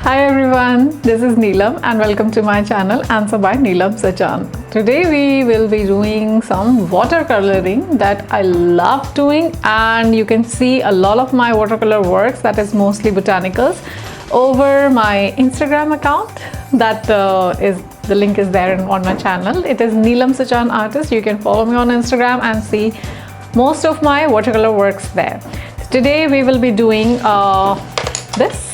Hi everyone, this is Neelam and welcome to my channel Answer by Neelam Sachan. Today we will be doing some watercoloring that I love doing, and you can see a lot of my watercolor works, that is mostly botanicals, over my Instagram account. That the link is there on my channel. It is Neelam Sachan Artist. You can follow me on Instagram and see most of my watercolor works there. Today we will be doing this.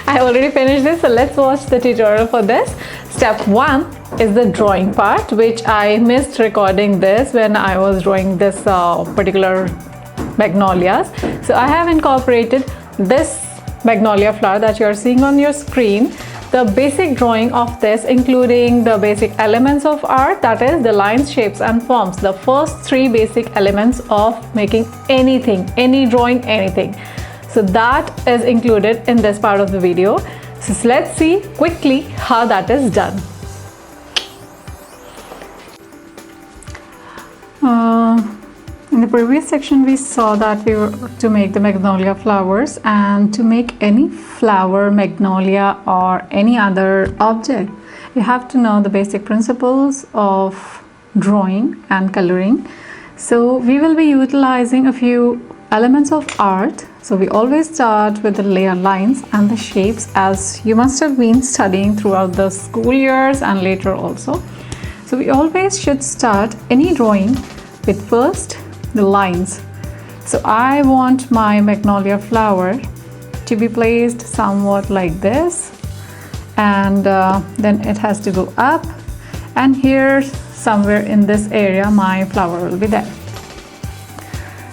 I already finished this, so let's watch the tutorial for this. Step 1 is the drawing part, which I missed recording this when I was drawing this particular magnolias. So I have incorporated this magnolia flower that you are seeing on your screen, the basic drawing of this, including the basic elements of art, that is the lines, shapes and forms, the first 3 basic elements of making anything, any drawing, anything. So that is included in this part of the video. So let's see quickly how that is done. In the previous section we saw that we were to make the magnolia flowers, and to make any flower, magnolia or any other object, you have to know the basic principles of drawing and coloring. So we will be utilizing a few elements of art. So we always start with the layer lines and the shapes, as you must have been studying throughout the school years and later also. So we always should start any drawing with first the lines. So I want my magnolia flower to be placed somewhat like this, and then it has to go up, and here somewhere in this area my flower will be there.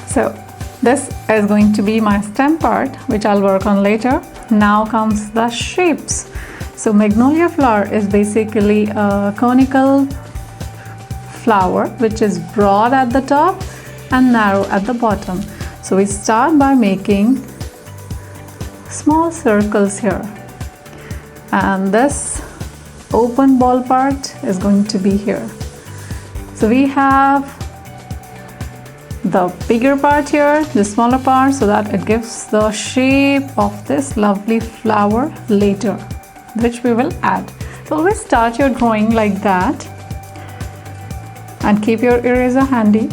So this is going to be my stem part, which I'll work on later. Now comes the shapes. So magnolia flower is basically a conical flower which is broad at the top and narrow at the bottom. So we start by making small circles here, and this open ball part is going to be here. So we have the bigger part here, the smaller part, so that it gives the shape of this lovely flower later, which we will add. So always start your drawing like that and keep your eraser handy.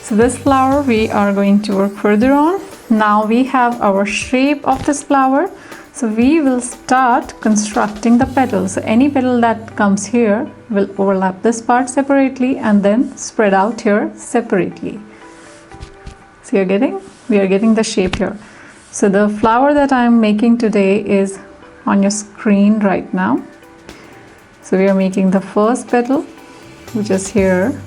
So this flower we are going to work further on. Now we have our shape of this flower. So we will start constructing the petals. So any petal that comes here will overlap this part separately and then spread out here separately. So we are getting the shape here. So the flower that I am making today is on your screen right now. So we are making the first petal, which is here,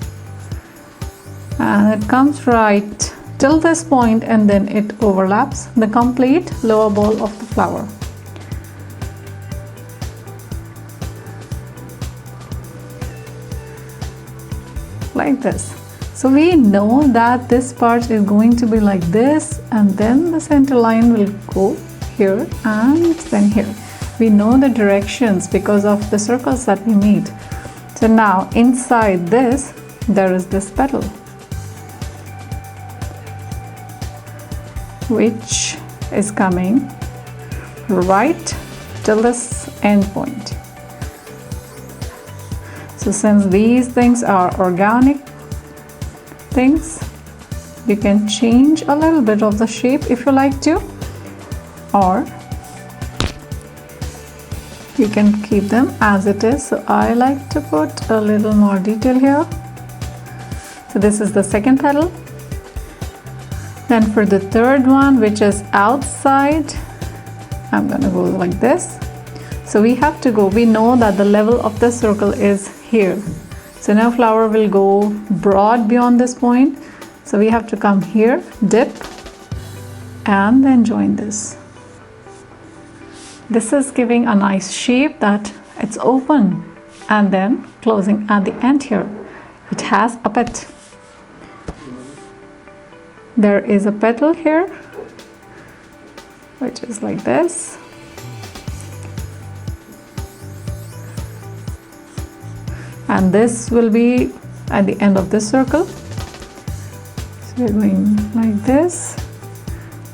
and it comes right till this point, and then it overlaps the complete lower ball of the flower. Like this. So we know that this part is going to be like this, and then the center line will go here and then here. We know the directions because of the circles that we made. So now inside this there is this petal, which is coming right till this end point. So since these things are organic things, you can change a little bit of the shape if you like to, or you can keep them as it is. So I like to put a little more detail here. So this is the second petal. Then for the third one, which is outside, I'm gonna go like this. So we have to go, we know that the level of the circle is here. So now flower will go broad beyond this point. So we have to come here, dip, and then join this. This is giving a nice shape that it's open and then closing at the end here. It has a pet. There is a petal here, which is like this. And this will be at the end of this circle. So we're going like this,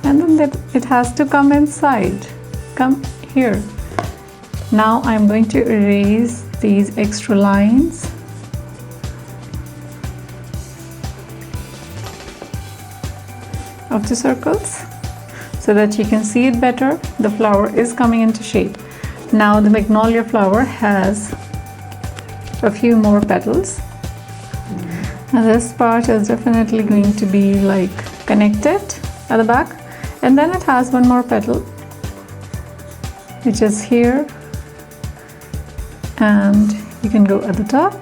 and then it has to come inside, come here. Now I'm going to erase these extra lines. Of the circles so that you can see it better. The flower is coming into shape. Now the magnolia flower has a few more petals. Now this part is definitely going to be like connected at the back, and then it has one more petal which is here, and you can go at the top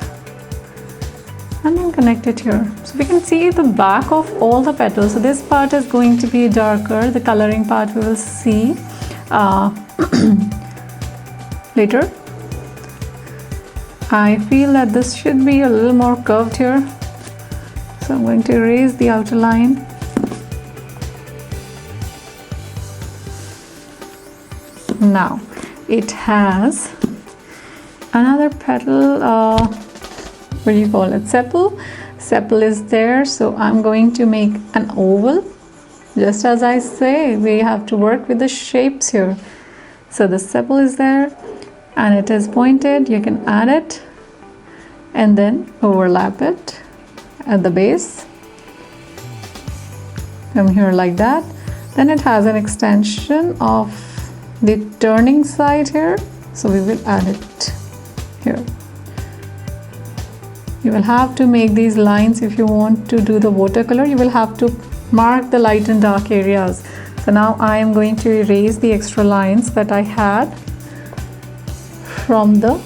and then connect it here. So we can see the back of all the petals. So this part is going to be darker. The coloring part we will see later. I feel that this should be a little more curved here. So I'm going to erase the outer line. Now it has another petal, what do you call it, sepal. Sepal is there, so I'm going to make an oval. Just as I say, we have to work with the shapes here. So the sepal is there and it is pointed. You can add it and then overlap it at the base. Come here like that. Then it has an extension of the turning side here, so we will add it here. You will have to make these lines if you want to do the watercolor. You will have to mark the light and dark areas. So now I am going to erase the extra lines that I had from the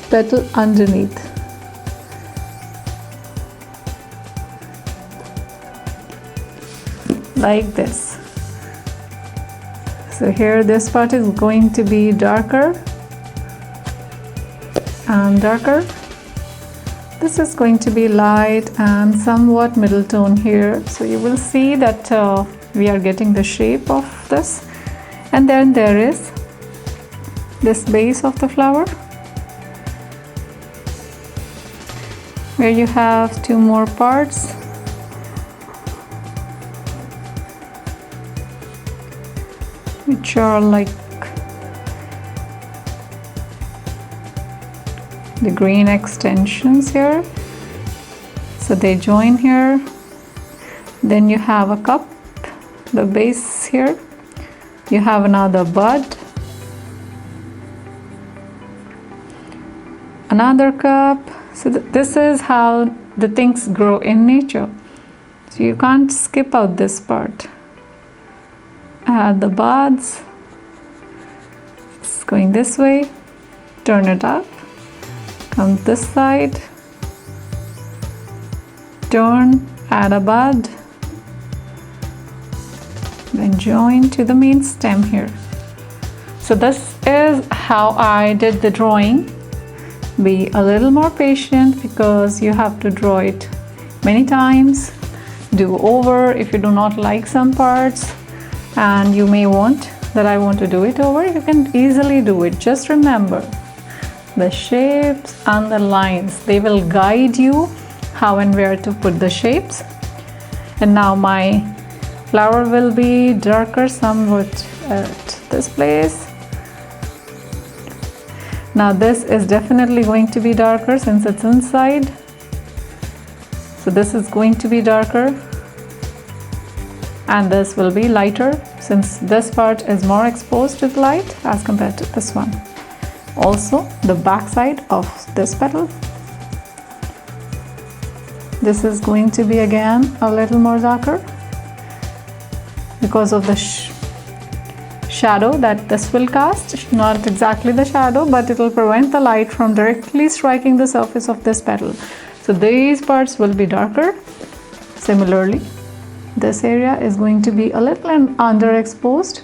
petal underneath. Like this. So here this part is going to be darker and darker. This is going to be light and somewhat middle tone here. So you will see that we are getting the shape of this. And then there is this base of the flower where you have two more parts. Which are like the green extensions here, so they join here. Then you have a cup, the base here. You have another bud, another cup. So this is how the things grow in nature. So you can't skip out this part. Add the buds. It's going this way. Turn it up. Come this side, turn, add a bud, then join to the main stem here. So this is how I did the drawing. Be a little more patient because you have to draw it many times. Do over if you do not like some parts and you may want that I want to do it over. You can easily do it. Just remember, the shapes and the lines, they will guide you how and where to put the shapes. And now my flower will be darker somewhat at this place. Now this is definitely going to be darker since it's inside. So this is going to be darker and this will be lighter since this part is more exposed to the light as compared to this one. Also the back side of this petal, this is going to be again a little more darker because of the shadow that this will cast. Not exactly the shadow, but it will prevent the light from directly striking the surface of this petal. So these parts will be darker. Similarly, this area is going to be a little underexposed.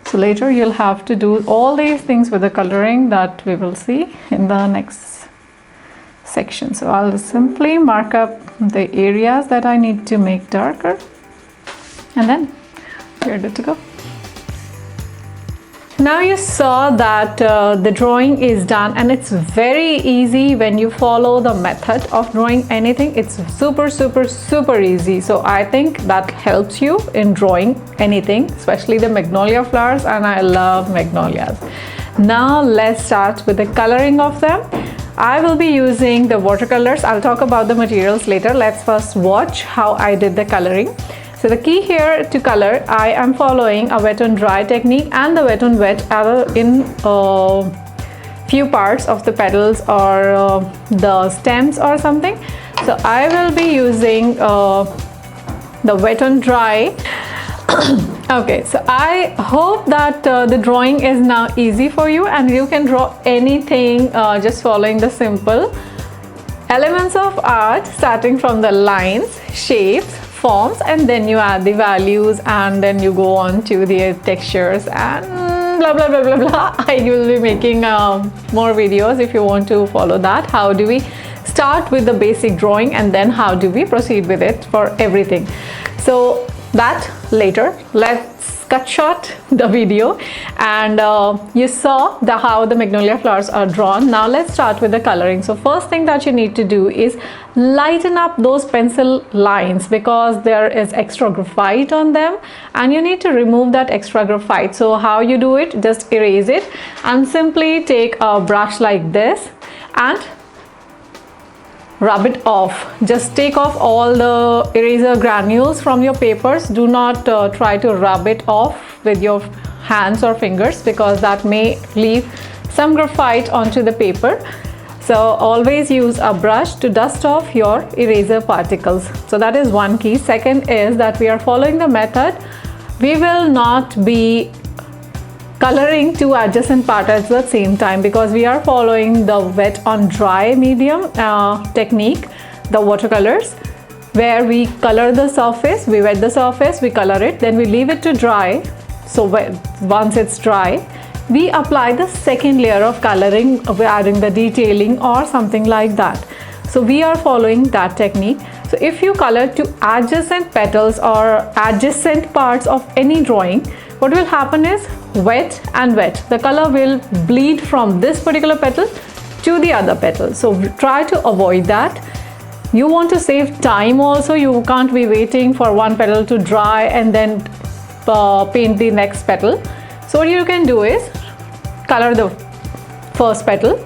So later you'll have to do all these things with the coloring that we will see in the next section. So I'll simply mark up the areas that I need to make darker and then we're good to go. Now you saw that the drawing is done, and it's very easy when you follow the method of drawing anything. It's super easy. So I think that helps you in drawing anything, especially the magnolia flowers, and I love magnolias. Now let's start with the coloring of them. I will be using the watercolors. I'll talk about the materials later. Let's first watch how I did the coloring. So the key here to color, I am following a wet on dry technique and the wet on wet in few parts of the petals or the stems or something. So I will be using the wet on dry. Okay, so I hope that the drawing is now easy for you and you can draw anything just following the simple elements of art, starting from the lines, shapes, forms, and then you add the values, and then you go on to the textures and blah blah blah blah blah. I will be making more videos if you want to follow that. How do we start with the basic drawing and then how do we proceed with it for everything? So that later. Let's cut short the video, and you saw how the magnolia flowers are drawn. Now let's start with the coloring. So first thing that you need to do is lighten up those pencil lines, because there is extra graphite on them and you need to remove that extra graphite. So how you do it? Just erase it and simply take a brush like this and rub it off. Just take off all the eraser granules from your papers. Do not try to rub it off with your hands or fingers, because that may leave some graphite onto the paper. So always use a brush to dust off your eraser particles. So that is one key. Second is that we are following the method. We will not be coloring two adjacent parts at the same time, because we are following the wet on dry medium technique, the watercolors, where we color the surface, we wet the surface, we color it, then we leave it to dry. So once it's dry, we apply the second layer of coloring, adding the detailing or something like that. So we are following that technique. So if you color two adjacent petals or adjacent parts of any drawing, what will happen is wet and wet. The color will bleed from this particular petal to the other petal. So try to avoid that. You want to save time also. You can't be waiting for one petal to dry and then paint the next petal. So what you can do is color the first petal,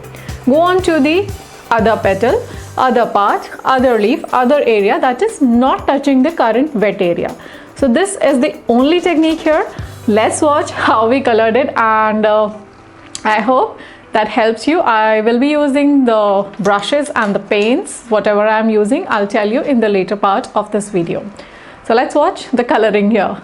go on to the other petal, other part, other leaf, other area that is not touching the current wet area. So this is the only technique here. Let's watch how we colored it, and I hope that helps you. I will be using the brushes and the paints, whatever I'm using, I'll tell you in the later part of this video. So let's watch the coloring here.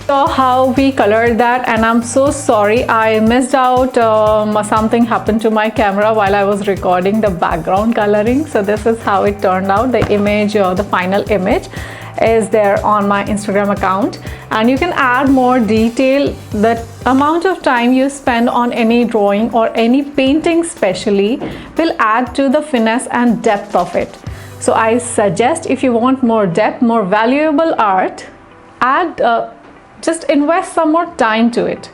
So how we colored that, and I'm so sorry I missed out. Something happened to my camera while I was recording the background coloring. So this is how it turned out. The image, the final image is there on my Instagram account, and you can add more detail. The amount of time you spend on any drawing or any painting especially will add to the finesse and depth of it. So I suggest, if you want more depth, more valuable art, just invest some more time to it.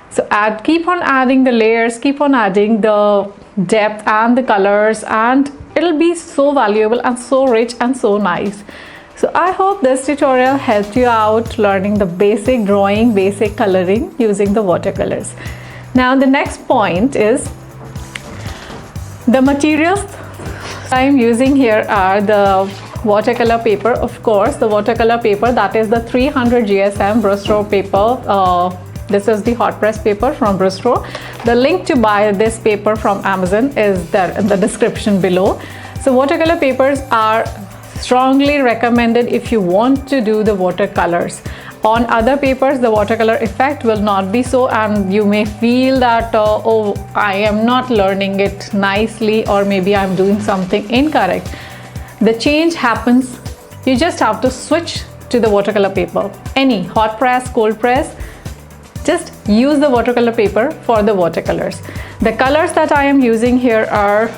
So keep on adding the layers, keep on adding the depth and the colors, and it'll be so valuable and so rich and so nice. So I hope this tutorial helped you out learning the basic drawing, basic coloring using the watercolors. Now the next point is the materials I'm using here are the watercolor paper. Of course, the watercolor paper, that is the 300 GSM Bristol paper. This is the hot press paper from Bristol. The link to buy this paper from Amazon is there in the description below. So watercolor papers are strongly recommended if you want to do the watercolors. On other papers, the watercolor effect will not be so, and you may feel that oh, I am not learning it nicely, or maybe I'm doing something incorrect. The change happens. You just have to switch to the watercolor paper. Any hot press, cold press, just use the watercolor paper for the watercolors. The colors that I am using here are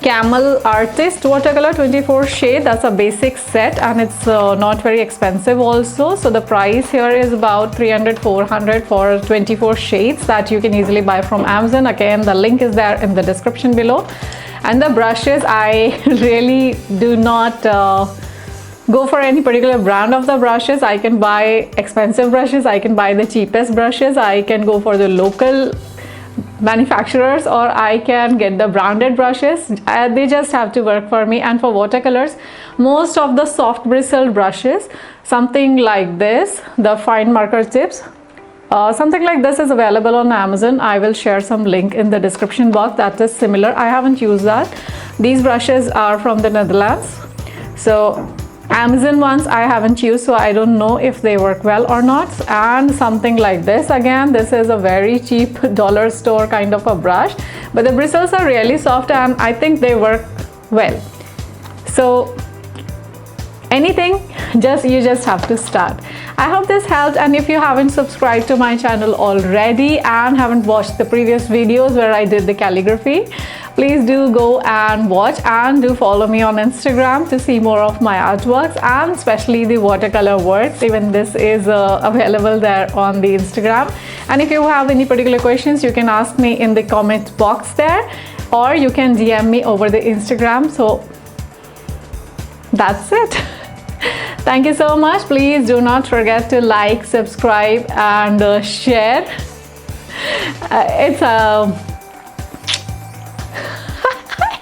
Camel Artist watercolor 24 shade. That's a basic set, and it's not very expensive also. So the price here is about 300-400 for 24 shades that you can easily buy from Amazon. Again, the link is there in the description below. And the brushes, I really do not go for any particular brand of the brushes. I can buy expensive brushes, I can buy the cheapest brushes, I can go for the local manufacturers, or I can get the branded brushes. They just have to work for me. And for watercolors, most of the soft bristled brushes, something like this, the fine marker tips, something like this is available on Amazon. I will share some link in the description box that is similar. I haven't used that. These brushes are from the Netherlands. So Amazon ones I haven't used, so I don't know if they work well or not. And something like this, again, this is a very cheap dollar store kind of a brush, but the bristles are really soft and I think they work well. So anything, you just have to start. I hope this helped, and if you haven't subscribed to my channel already and haven't watched the previous videos where I did the calligraphy, please do go and watch, and do follow me on Instagram to see more of my artworks, and especially the watercolor works. Even this is available there on the Instagram. And if you have any particular questions, you can ask me in the comment box there, or you can DM me over the Instagram. So that's it. Thank you so much. Please do not forget to like, subscribe, and share. I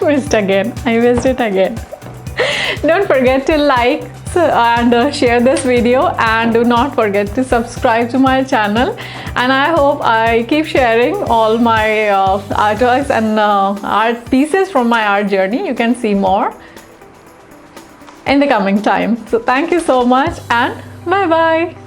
missed it again. Don't forget to like and share this video, and do not forget to subscribe to my channel. And I hope I keep sharing all my artworks and art pieces from my art journey. You can see more in the coming time. So thank you so much, and bye bye.